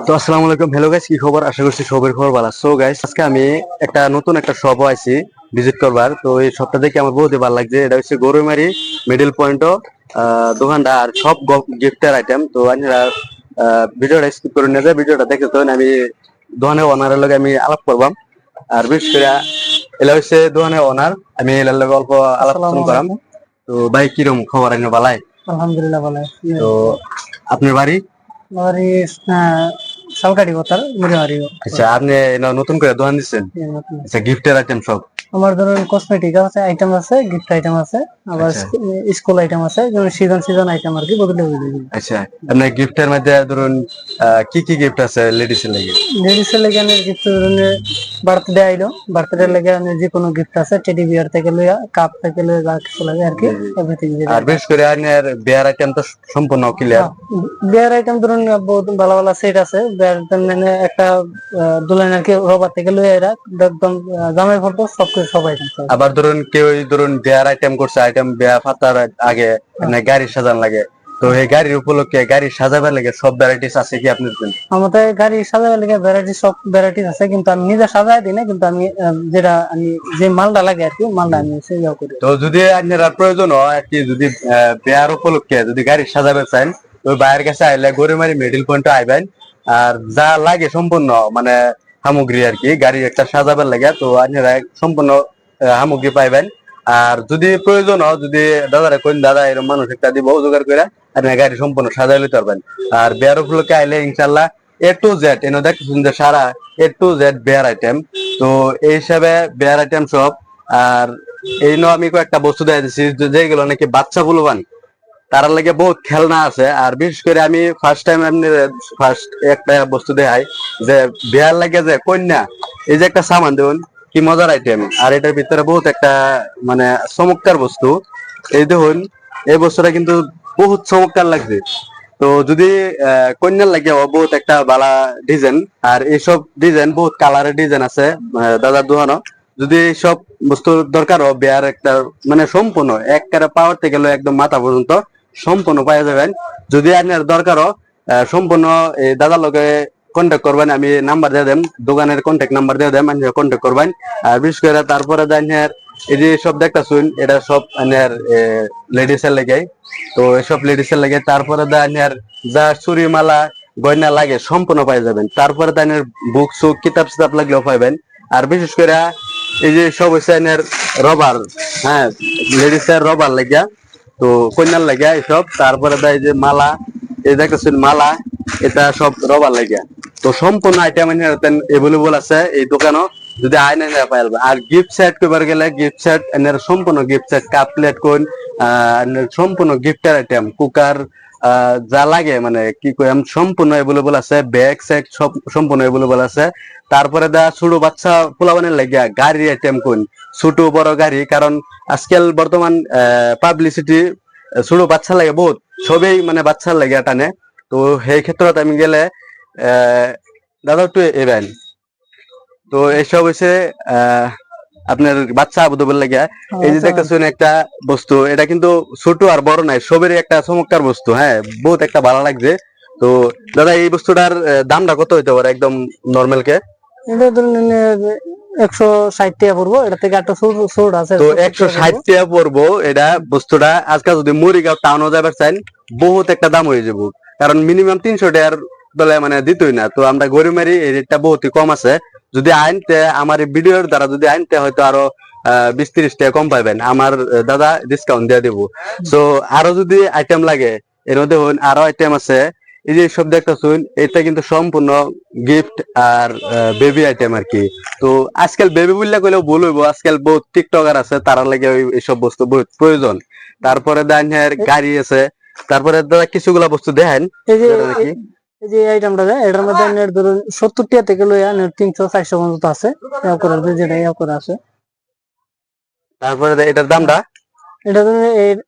তো আসসালামু আলাইকুম, হ্যালো গাইস, কি খবর? আশা করছি সবার খবর ভালো। সো গাইস, আজকে আমি একটা নতুন একটা শপ আইছি ভিজিট করবার। তো এই শপটা দেখে আমার বহুত ভালো লাগছে। এটা হচ্ছে গরুমারি মিডল পয়েন্ট দোকানটা, আর সব গিফটের আইটেম। তো আপনারা ভিডিওটা স্কিপ করে নিয়ে যায়, ভিডিওটা দেখে তো আমি দোকানের ওনারের লগে আমি আলাপ করবাম। আর বিশেষ করে এলা হচ্ছে দোকানের ওনার, আমি এলার লগে অল্প আলাপ আসসালামু করাম। আলাইকুম। তো ভাই, কিরম খবর? আইন বালাই? আলহামদুলিল্লাহ ভালো আছি। তো আপনার বাড়ি? আমার এই শালকাঠি কথার মুড়িমারি। আচ্ছা, আপনি নতুন করে দোকান দিচ্ছেন? আচ্ছা, গিফটের আইটেম সব? আমার ধরুন কসমেটিক আছে, আইটেম আছে, গিফট আইটেম আছে, আবার আচ্ছা স্কুল আইটেম আছে, যেমন সিজন সিজন আইটেম আর কি বদলে বদলে। আচ্ছা, আপনার গিফটের মধ্যে ধরুন কি কি গিফট আছে লেডিস এর লাগে? লেডিস এর লাগে গিফট ধরুন বার্থডে আইলো, বার্থডে লাগে যে কোনো গিফট আছে, টেডি বিয়ার থেকে লইয়া কাপ থেকে লইয়া যা কিছু লাগে আর কি এভরিথিং। আর বিশেষ করে আপনার বিয়ার আইটেম তো সম্পূর্ণ ক্লিয়ার? বিয়ার আইটেম ধরুন বহুত ভালো ভালো সেট আছে। বিয়ার আইটেম মানে একটা দুলাইন আর কি রবার থেকে লইয়া এরা একদম জামাই ফটো সবকিছু সব আইটেম। আবার ধরুন কেউ ধরুন বিয়ার আইটেম করছে, আইটেম বিয়া ফাতার আগে আপনার গাড়ি সাজান লাগে, তো এই গাড়ির উপলক্ষে গাড়ি সাজাবার লাগে সব ভ্যারাইটিস আছে কি আপনার? আমাদের গাড়ি সাজাবার লাগে ভ্যারাইটি সব ভ্যারাইটিস আছে, কিন্তু আমি নিজে সাজাই দিই না, কিন্তু আমি যেটা আমি যে মালটা লাগে আর কি মালটা আমি সেটাও করি। তো যদি আপনার আর প্রয়োজন হয় আর কি, যদি বিয়ার উপলক্ষে যদি গাড়ি সাজাবে চান, তো বাইরের কাছে আইলে গরুমারি মিডল পয়েন্টে আইবেন। আর যা লাগে সম্পূর্ণ মানে সামগ্রী আর কি গাড়ি একটা সাজাবার লাগে, তো আপনারা সম্পূর্ণ সামগ্রী পাইবেন। আর যদি প্রয়োজন হয়, যদি দাদারা কোন দাদা এরকম মানুষ একটা দিব জোগাড় করে আপনার গাড়ি সম্পূর্ণ সাজাই লইতে পারবেন। আর বিয়ার উপলক্ষে আইলে ইনশাল্লাহ A to Z এনে দেখতেছেন যে সারা A to Z beer item. তো এই হিসাবে বিয়ার আইটেম সব। আর এই আমি কয়েকটা বস্তু দেখাই দিচ্ছি যেগুলো নাকি বাচ্চা বলবান তার লাগে বহুত খেলনা আছে। আর বিশেষ করে আমি ফার্স্ট টাইম আপনি ফার্স্ট একটা বস্তু দেখাই যে বিয়ার লাগে যে কন্যা, এই যে একটা সামান দেখুন কি মজার আইটেম। আর এটার ভিতরে বহুত একটা মানে চমৎকার বস্তু। এই দেখুন, এই বস্তুটা কিন্তু বহুত চমৎকার লাগছে। তো যদি কন্যার লাগে বহুত একটা বালা ডিজাইন, আর এইসব ডিজাইন বহুত কালারের ডিজাইন আছে দাদার দোকানও। যদি সব বস্তু দরকার হয় বিয়ার একটা মানে সম্পূর্ণ একবারে পাওয়ার থেকে একদম মাথা পর্যন্ত সম্পূর্ণ পাওয়া যাবেন। যদি আপনার দরকার হয় সম্পূর্ণ এই দাদার লগে কন্ট্যাক্ট করবেন, আমি নাম্বার দিয়ে দেন, দোকানের কন্ট্যাক্ট নাম্বার দিয়ে দেন, আপনি কন্ট্যাক্ট করবেন। আর বিশেষ করে তারপরে আপনার এই যে সব দেখতেছুন এটা সব আপনার লেডিস এর লেগে। তো এসব লেডিস এর লাগে। তারপরে আপনার যা চুরি মালা গয়না লাগে সম্পূর্ণ পাই যাবেন। তারপরে আপনার বুক সুক কিতাব সিতাব লাগলেও পাইবেন। আর বিশেষ করে এই যে সব হচ্ছে আপনার রবার, হ্যাঁ, লেডিস এর রবার লাগিয়া, তো কন্যার লাগিয়া এইসব। তারপরে দেয় যে মালা, এই দেখতেছেন মালা, এটা সব রবার লাগিয়া। তো সম্পূর্ণ আইটেম এভেলেবল আছে এই দোকানও, যদি আইন পাইলবে। আর গিফট সেট করবার গেলে গিফট সেট এনের সম্পূর্ণ গিফট সেট, কাপ প্লেট কোন সম্পূর্ণ গিফটের আইটেম, কুকার যা লাগে মানে কি কই সম্পূর্ণ এভেলেবল আছে। ব্যাগ সেট সব সম্পূর্ণ এভেলেবল আছে। তারপরে ছোট বাচ্চা পোলাবানের লাগিয়া গাড়ি আইটেম কোন ছোট বড় গাড়ি, কারণ আজকাল বর্তমান পাবলিসিটি ছোট বাচ্চা লাগে বহুত, সবেই মানে বাচ্চার লাগিয়া টানে। তো সেই ক্ষেত্রে আমি গেলে দাদা একটু এবেন। তো এইসব হচ্ছে আপনার বাচ্চা আবুদবের লাগে। এই যে দেখতেছেন একটা বস্তু, এটা কিন্তু ছোট আর বড় নাই, সবেরই একটা চমৎকার বস্তু, হ্যাঁ, বহুত একটা ভালো লাগছে। তো দাদা এই বস্তুটার দামটা কত হইতে পারে একদম নর্মাল কে? এটা ধরুন 160 টাকা পড়বো, এটা থেকে একটা ছোট আছে। তো 160 টাকা পড়বো এটা বস্তুটা। আজকাল যদি মরিগাঁও টাউনও যাবার চাই বহুত একটা দাম হয়ে যাবো, কারণ মিনিমাম 300 টাকার বেলা মানে দিতই না। তো আমরা গরিমারি এই রেটটা বহুতই কম আছে। যদি আইনতে আমার এই ভিডিওর দ্বারা যদি আইনতে হয়তো আরো 20-30 টাকা কম পাইবেন, আমার দাদা ডিসকাউন্ট দিয়ে দিব। তো আরো যদি আইটেম লাগে এর মধ্যে আরো আইটেম আছে। এই যে সব দেখতেছুন এটা কিন্তু সম্পূর্ণ গিফট আর বেবি আইটেম আর কি। তো আজকাল বেবি বললে কইলেও ভুল হইব, আজকাল বহুত টিকটকার আছে তারা লাগে এইসব বস্তু বহুত প্রয়োজন। তারপরে দেন গাড়ি আছে। তারপরে দাদা কিছুগুলা বস্তু দেখেন। এই যে আইটেমটা এটার মধ্যে ধরুন 70 টাকা থেকে লইয়া 300-400 পর্যন্ত আছে, যেটা করে আছে। তারপরে এটার দামটা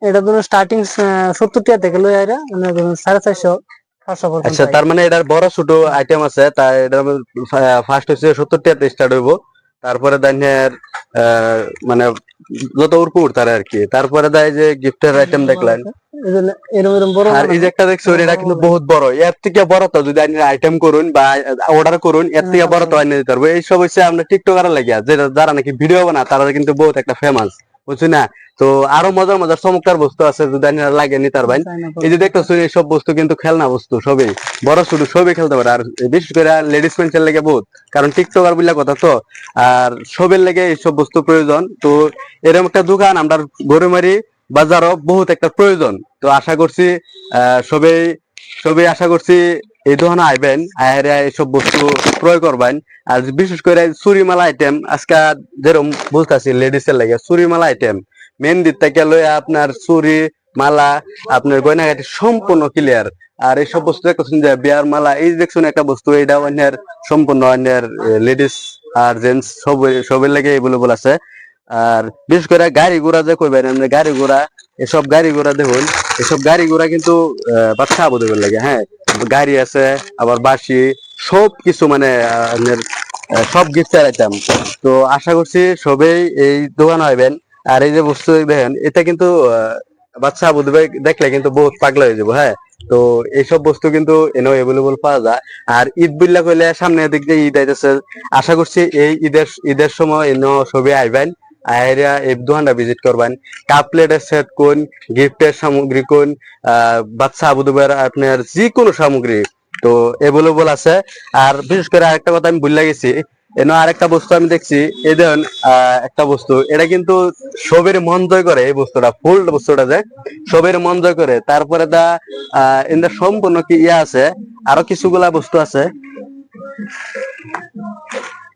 এটা ধরুন স্টার্টিং 70 টাকা থেকে লইয়া এরা মানে ধরুন 450-500 পর্যন্ত। আচ্ছা, তার মানে এটার বড় ছোট আইটেম আছে। তাই এটা ফার্স্ট হচ্ছে 70 টাকা স্টার্ট হইব। তারপরে দেন মানে যত উর্পুর তারা আর কি, তারপরে দেয় যে গিফটের আইটেম দেখলেন। এই যে এরম এরম বড় আর এই যে একটা দেখছো এটা কিন্তু বহুত বড়, এর থেকে বড় তো যদি আপনি আইটেম করুন বা অর্ডার করুন এর থেকে বড় তো আনিয়ে দিতে পারবো। এইসব হচ্ছে আমরা টিকটকার লাগিয়া যেটা যারা নাকি ভিডিও বানা তারা কিন্তু বহুত একটা ফেমাস, বুঝছি না? তো আরো মজার মজার চমৎকার বস্তু আছে যদি আপনারা লাগে নিতে পারবেন। এই যে দেখতেছো এইসব বস্তু কিন্তু খেলনা বস্তু, সবই বড় ছোট সবই খেলতে পারে। আর বিশেষ করে লেডিস মেন্সের লেগে বহুত, কারণ টিকটকার বললে কথা তো, আর সবের লেগে এইসব বস্তু প্রয়োজন। তো এরকম একটা দোকান আমরা গরুমারি বাজারও বহুত একটা প্রয়োজন। তো আশা করছি সবাই সবাই আশা করছি এই দোকানে আইবেন, আইরা এইসব বস্তু ক্রয় করবেন। আর বিশেষ করে চুরিমালা আইটেম আজকে যেরকম বলতেছি লেডিস এর লাগে চুরিমালা আইটেম, মেহেন্দির থেকে লইয়া আপনার চুরি মালা আপনার গয়নাগাটি সম্পূর্ণ ক্লিয়ার। আর এইসব বস্তু দেখছেন যে বিয়ার মালা, এই দেখছেন একটা বস্তু এটা অন্যের সম্পূর্ণ অন্যের লেডিস আর জেন্টস সবের লাগে এভেলেবল আছে। আর বিশেষ করে গাড়ি ঘোড়া যে কইবেন আপনি গাড়ি ঘোড়া, এসব গাড়ি ঘোড়া দেখুন, এসব গাড়ি ঘোড়া কিন্তু বাচ্চা আবুদের লাগে। হ্যাঁ, গাড়ি আছে আবার বাসি সব কিছু মানে আপনার সব গিফটের আইটেম। তো আশা করছি সবাই এই দোকান হইবেন। আর এই যে বস্তু দেখেন এটা কিন্তু বাচ্চা আবু দেখলে কিন্তু বহুত পাগলা হয়ে যাবো। হ্যাঁ, তো এইসব বস্তু কিন্তু এনেও এভেলেবল পাওয়া যায়। আর ঈদ বিল্লা কইলে সামনের দিক দিয়ে ঈদ আইতেছে, আশা করছি এই ঈদের সময় এনেও সবাই আইবেন, আইরা এই দোকানটা ভিজিট করবেন। কাপ প্লেটের সেট কোন, গিফটের সামগ্রী কোন, বাচ্চা আবু দুবার আপনার যে কোনো সামগ্রী তো এভেলেবল আছে। আর বিশেষ করে আরেকটা কথা আমি ভুলে গেছি, এনে আরেকটা বস্তু আমি দেখছি, এই দেখুন একটা বস্তু এটা কিন্তু সবের মন জয় করে, এই বস্তুটা ফুল বস্তুটা যে সবের মন জয় করে। তারপরে এর সম্পূর্ণ কি ইয়া আছে, আরো কিছুগুলা বস্তু আছে,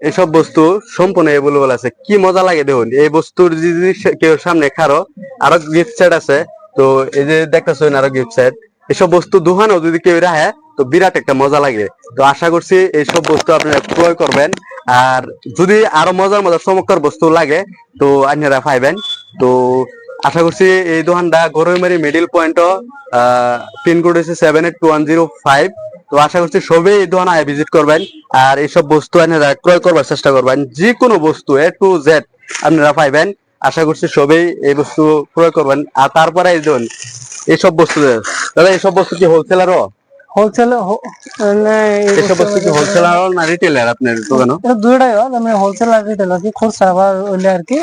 এসব বস্তু সম্পূর্ণ এভেলেবল আছে। কি মজা লাগে দেখুন এই বস্তুর যদি কেউ সামনে খারো, আরো গিফট সেট আছে। তো এই যে দেখতেছেন আরো গিফট সেট, এসব বস্তু দোকানেও যদি কেউ রাখে তো বিরাট একটা মজা লাগে। তো আশা করছি এইসব বস্তু আপনারা ক্রয় করবেন। আর যদি আরো মজার মজার চমৎকার বস্তু লাগে তো আপনারা পাইবেন। তো আশা করছি এই দোকানটা গরুমারি মিডিল পয়েন্ট, পিনকোড হচ্ছে 782105। তো আশা করছি সবাই এই দোকানে ভিজিট করবেন আর এইসব বস্তু আপনারা ক্রয় করবার চেষ্টা করবেন। যে কোনো বস্তু A to Z আপনারা পাইবেন। আশা করছি সবাই এই বস্তু ক্রয় করবেন। আর তারপরে এই ধরুন এইসব বস্তু, দাদা এইসব বস্তু কি হোলসেলারও? হোলসেল এইসব বস্তু কি হোলসেলার না রিটেলার আপনার দোকানে? এটা দুইটাই হয়, মানে হোলসেল আর রিটেল আর কি। খুচরা আবার হইলে আর কি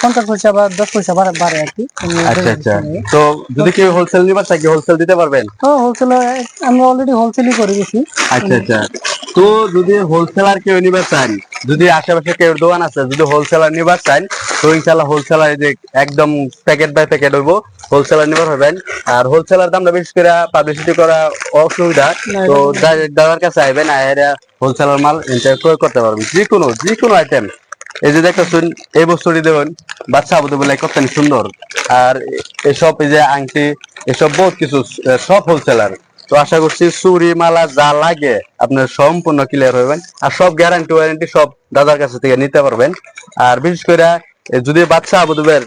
50 পয়সা বা 10 পয়সা বাড়ে আর কি। আচ্ছা আচ্ছা, তো যদি কেউ হোলসেল নিবার চাই কি হোলসেল দিতে পারবেন? হ্যাঁ, হোলসেল আমরা অলরেডি হোলসেলই করে গেছি। আচ্ছা আচ্ছা, তো যদি হোলসেলার কেউ নিবার চান, যদি আশেপাশে কেউ দোকান আছে যদি হোলসেলার নিবার চান তো ইনশাআল্লাহ হোলসেলার যে একদম প্যাকেট বাই প্যাকেট হইব, হোলসেলার নিবার হবেন। আর হোলসেলার দামটা বিশেষ করে পাবলিসিটি করা অসুবিধা, তো দাদার কাছে আইবেন, আইরা হোলসেলার মাল ক্রয় করতে পারবেন যে কোনো আইটেম। এই যে দেখতেছেন এই বস্তুটি দেখুন বাচ্চা আবুদ বলে কত সুন্দর। আর এসব এই যে আংটি এসব বহুত কিছু সব হোলসেলার। তো আশা করছি চুরি মালা যা লাগে আপনার সম্পূর্ণ ক্লিয়ার হবেন। আর সব গ্যারান্টি ওয়ারেন্টি সব দাদার কাছে থেকে নিতে পারবেন। আর বিশেষ করে যদি বাচ্চা আবুদের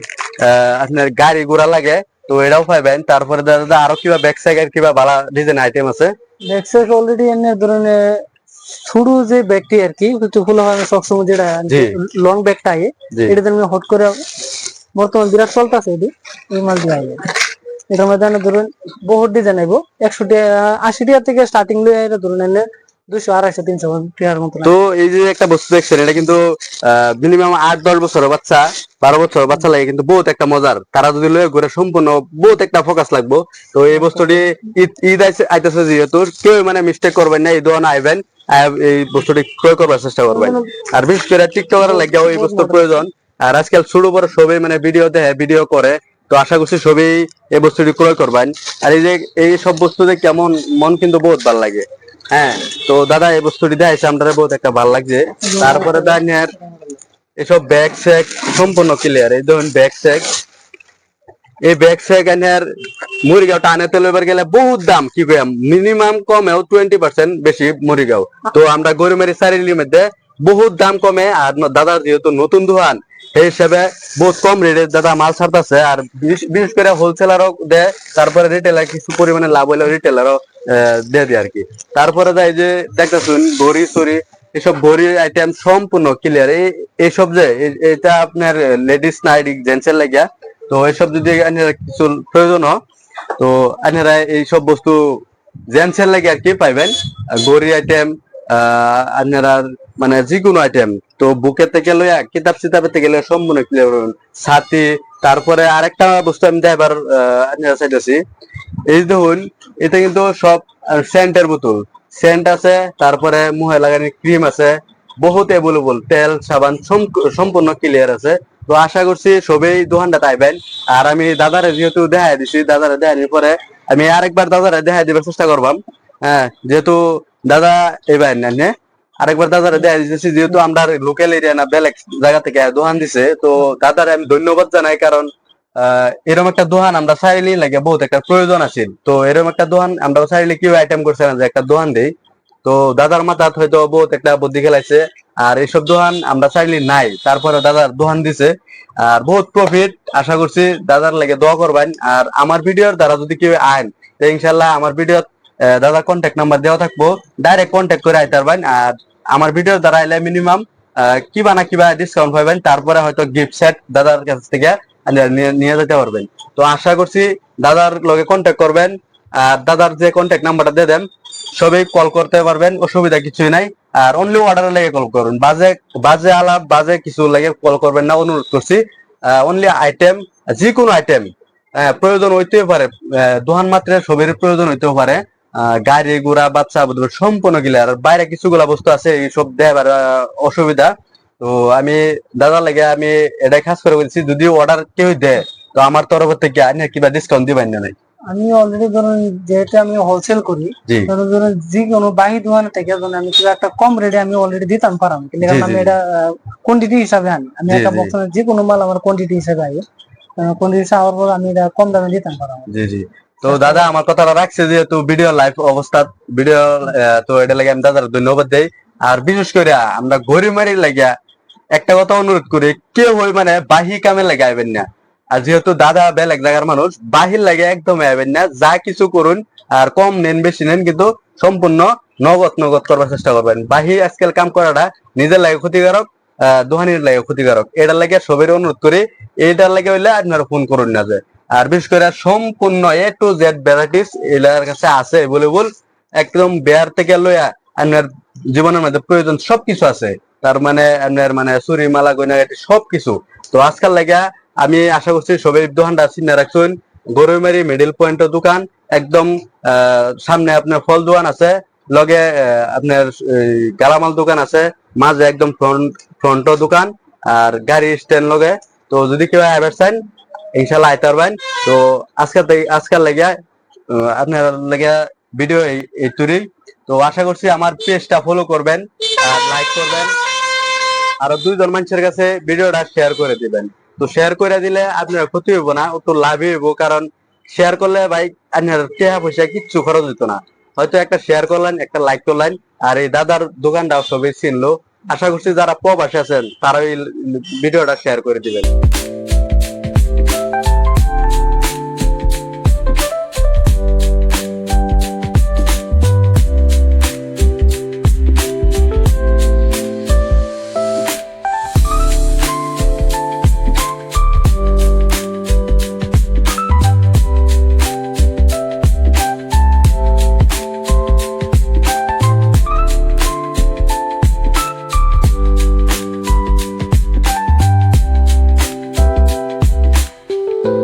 আপনার গাড়ি ঘোড়া লাগে তো এটাও পাইবেন। তারপরে দাদা আরো কিবা ব্যাক সাইডের কিবা ভালো ডিজাইন আইটেম আছে? ব্যাক সাইড অলরেডি এনে ধরনের ছোট যে ব্যাগটি আর কি একটু ফুল হয় সবসময়, যেটা লং ব্যাগটা এটা আমি হট করে বর্তমান বিরাট চলতেছে এটি, এই মাল দিয়ে আইবে। এটার মধ্যে ধরুন বহুত ডিজাইন আইব, 180 টাকা থেকে স্টার্টিং লই এটা ধরুন এনে 200 250 300 টাকার মতো। তো এই যে একটা বস্তু দেখছেন এটা কিন্তু মিনিমাম 8-10 বছরের বাচ্চা 12 বছর বাচ্চা লাগে কিন্তু বহুত একটা মজার। তারা যদি লয়ে ঘুরে সম্পূর্ণ বহুত একটা ফোকাস লাগবো। তো এই বস্তুটি ঈদ আইতেছে যেহেতু কেউ মানে মিস্টেক করবেন না, এই দোকানে আইবেন, এই বস্তুটি ক্রয় করবার চেষ্টা করবেন। আর বিশেষ করে টিকটকার লাগিয়া এই বস্তুর প্রয়োজন। আর আজকাল শুরু করে সবাই মানে ভিডিও দেখে ভিডিও করে, তো আশা করছি সবাই এই বস্তুটি ক্রয় করবেন। আর এই যে এই সব বস্তু যে কেমন মন কিন্তু বহুত ভালো লাগে। হ্যাঁ, তো দাদা এই বস্তুটি দেখাইছে আমরা বহুত একটা ভালো লাগছে। তারপরে দাঁড়িয়ে এসব ব্যাগ স্যাগ সম্পূর্ণ ক্লিয়ার। এই ধরুন ব্যাগ স্যাগ, এই ব্যাগ স্যাগ আর মুড়িগাঁও টানে তেলেবার গেলে বহুত দাম, কি কই মিনিমাম কমেও 20% বেশি মুড়িগাঁও। তো আমরা গরিমের সারিলির মধ্যে বহুত দাম কমে। আর দাদার যেহেতু নতুন দোকান সেই হিসাবে বহুত কম রেটে দাদা মাল ছাড়তেছে। আর বিশেষ করে হোলসেলারও দেয়, তারপরে রিটেলার কিছু পরিমাণে লাভ হইলে রিটেলারও দিয়ে দেয় আর কি। তারপরে যাই যে দেখতেছুন ঘড়ি চড়ি এসব ঘড়ির আইটেম সম্পূর্ণ ক্লিয়ার। এইসব যে এটা আপনার লেডিস নাইট জেন্টসের লাগিয়া, তো এইসব যদি আপনারা কিছু প্রয়োজন হয় তো আপনারা এইসব বস্তু জেন্টসের লাগে আর কি পাইবেন। ঘড়ি আইটেম আপনারা মানে যে কোনো আইটেম, তো বুকের থেকে লইয়া কিতাব সিতাবের থেকে লইয়া সম্পূর্ণ ক্লিয়ার করুন। ছাতি, তারপরে আরেকটা বস্তু আমি দেখাবার আপনারা চাইতেছি, এই দেখুন এটা কিন্তু সব সেন্টের বোতল, সেন্ট আছে, তারপরে মুহে লাগানোর ক্রিম আছে, বহুত অ্যাভেলেবল, তেল সাবান সম্পূর্ণ ক্লিয়ার আছে। তো আশা করছি সবাই দোকানটা পাইবেন। আর আমি দাদারে যেহেতু দেখাই দিছি, দাদারে দেখানোর পরে আমি আরেকবার দাদারে দেখাই দিবার চেষ্টা করবাম। হ্যাঁ, যেহেতু দাদা এবার না আরেকবার দাদারে দেখাই দিতেছি, যেহেতু আমরা লোকাল এরিয়া না, বেলেগ জায়গা থেকে দোকান দিছে, তো দাদারে আমি ধন্যবাদ জানাই। কারণ এরকম একটা দোকান আমরা চাইলেই লাগে, বহুত একটা প্রয়োজন আছে। তো এরকম একটা দোকান আমরা চাইলে কেউ আইটেম করছে না যে একটা দোকান দেই। তো দাদার মাথাত হয়তো বহুত একটা বুদ্ধি খেলাইছে। আর এইসব দোকান আমরা চাইলে নাই, তারপরে দাদার দোকান দিছে আর বহুত প্রফিট। আশা করছি দাদার লাগে দোয়া করবেন। আর আমার ভিডিওর দ্বারা যদি কেউ আইন, তো ইনশাল্লাহ আমার ভিডিও দাদার কন্ট্যাক্ট নাম্বার দেওয়া থাকবো, ডাইরেক্ট কন্ট্যাক্ট করে আইতে পারবেন। আর আমার ভিডিওর দ্বারা এলে মিনিমাম কিবা না কিবা ডিসকাউন্ট পাইবেন, তারপরে হয়তো গিফট সেট দাদার কাছ থেকে নিয়ে যেতে পারবেন। তো আশা করছি দাদার লগে কন্ট্যাক্ট করবেন। আর দাদার যে কন্ট্যাক্ট নাম্বারটা দিয়ে দেন, সবাই কল করতে পারবেন, অসুবিধা কিছুই নাই। আর অনলি অর্ডারের লেগে কল করুন, বাজে বাজে আলাপ বাজে কিছু লাগে কল করবেন না, অনুরোধ করছি। অনলি আইটেম, যে কোনো আইটেম প্রয়োজন হইতেও পারে, দোকান মাত্র সবের প্রয়োজন হইতেও পারে। গাড়ি ঘোড়া বাচ্চা সম্পূর্ণ গিলা, আর বাইরে কিছুগুলা বস্তু আছে এইসব দেবার অসুবিধা। তো আমি দাদা লাগে আমি এটাই খাস করে বলছি, যদি অর্ডার কেউ দেয় তো আমার তরফ থেকে আনি কিবা ডিসকাউন্ট দিবেন না নাই? আমি অলরেডি ধরুন যেহেতু আমি হোলসেল করি, জি ধরুন যে কোনো বাহি দোকান থেকে ধরুন আমি কিবা একটা কম রেটে আমি অলরেডি দিতাম পারাম, কিন্তু জি আমি জি এটা কোয়ান্টিটি হিসাবে আনি। আমি জি একটা জি বক্স যে কোনো মাল আমার কোয়ান্টিটি হিসাবে আই, কোয়ান্টিটি হিসাবে আওয়ার পর আমি এটা কম দামে দিতাম পারাম। জি জি। তো দাদা আমার কথাটা রাখছে, যেহেতু ভিডিও লাইভ অবস্থা ভিডিও, তো এটা লাগে আমি দাদার ধন্যবাদ দেই। আর বিশেষ করে আমরা ঘড়ি মারি লাগিয়া একটা কথা অনুরোধ করি, কেউ হই মানে বাহি কামে লাগে আইবেন না। আর যেহেতু দাদা বেলেগ জায়গার মানুষ, বাহির লাগে একদম আইবেন না। যা কিছু করুন, আর কম নেন বেশি নেন, কিন্তু সম্পূর্ণ নগদ নগদ করবার চেষ্টা করবেন। বাহি আজকাল কাম করাটা নিজের লাগে ক্ষতিকারক, দোকানির লাগে ক্ষতিকারক। এটার লাগে সবের অনুরোধ করি, এইটার লাগে হইলে আপনারা ফোন করুন না যে। আর বিশেষ করে সম্পূর্ণ এ টু জেড ভ্যারাইটিস এলাকার কাছে আছে অ্যাভেলেবল, একদম বেয়ার থেকে লইয়া আপনার জীবনের মধ্যে প্রয়োজন সবকিছু আছে। তার মানে আপনার মানে চুরি মালা গয়নাগাটি সবকিছু। তো আজকাল লাগা আমি আশা করছি সবাই দোকানটা চিনে রাখছেন, গরুমারি মিডিল পয়েন্টের দোকান, একদম সামনে আপনার ফল দোকান আছে, লগে আপনার গালামাল দোকান আছে, মাঝে একদম ফ্রন্ট দোকান, আর গাড়ি স্ট্যান্ড লগে। তো যদি কেউ আইবার চান ইনশাল্লাহ আইতে পারবেন। তো আজকাল লাগিয়া আপনার লাগিয়া ভিডিও এই তুরি। তো আশা করছি আমার পেজটা ফলো করবেন আর লাইক করবেন, আরো 2 জন মানুষের কাছে ভিডিওটা শেয়ার করে দিবেন। তো শেয়ার করে দিলে আপনার ক্ষতি হইব না, একটু লাভই হইব। কারণ শেয়ার করলে ভাই আপনার টাকা পয়সা কিচ্ছু খরচ হইতো না, হয়তো একটা শেয়ার করলেন, একটা লাইক করলেন, আর এই দাদার দোকানটাও সবাই চিনলো। আশা করছি যারা প্রবাসী আছেন তারা এই ভিডিওটা শেয়ার করে দিবেন।